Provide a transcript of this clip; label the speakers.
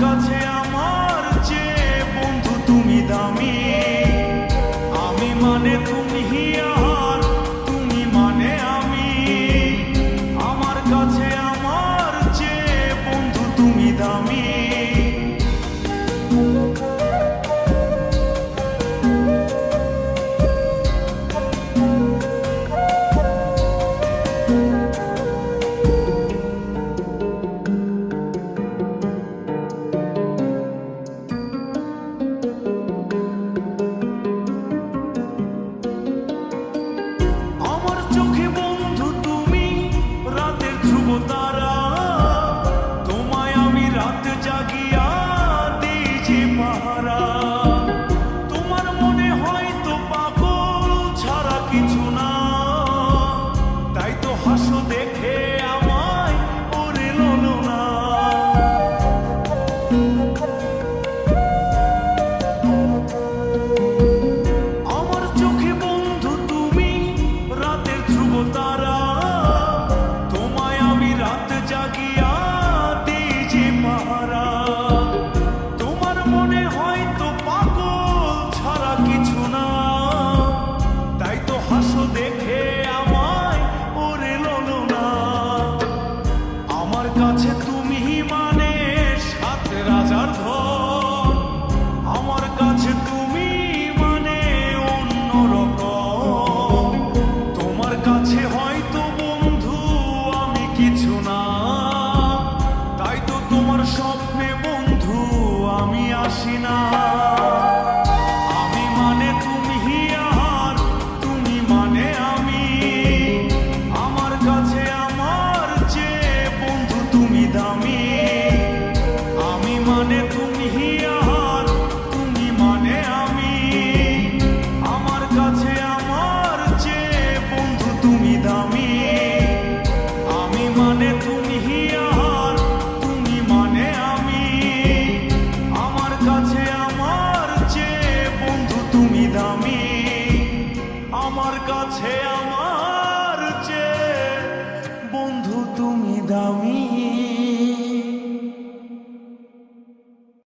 Speaker 1: কাছে আমার চেয়ে বন্ধু তুমি দামি। আমি মানে তুমি আর তুমি মানে আমি। আমার কাছে আমার চেয়ে বন্ধু তুমি দামি। তারা তোমায় আমি রাত জাগিয়া দিই যে পাহারা। তোমার মনে হয়তো পাগল ছাড়া কিছু না, তাই তো হাসো দেখে আমায় ওরে লোলো না। আমার চোখে বন্ধু তুমি রাতের ধ্রুব তারা, রাত জাগিয়া দিই যে পাহারা। তোমার মনে হয়তো পাগল ছাড়া কিছু না, তাই তো হাসো দেখে আমায় ওরে লোলো না। আমার কাছে তুমি মানে সাত রাজার ধন, আমার কাছে তুমি মানে অন্যরকম। তোমার কাছে হয়তো বন্ধু আমি কিছু না, তাই তো তোমার স্বপ্নে বন্ধু আমি আসি না। আমি মানে তুমি আর তুমি মানে আমি। আমার কাছে আমার চেয়ে বন্ধু তুমি দামি। আমি মানে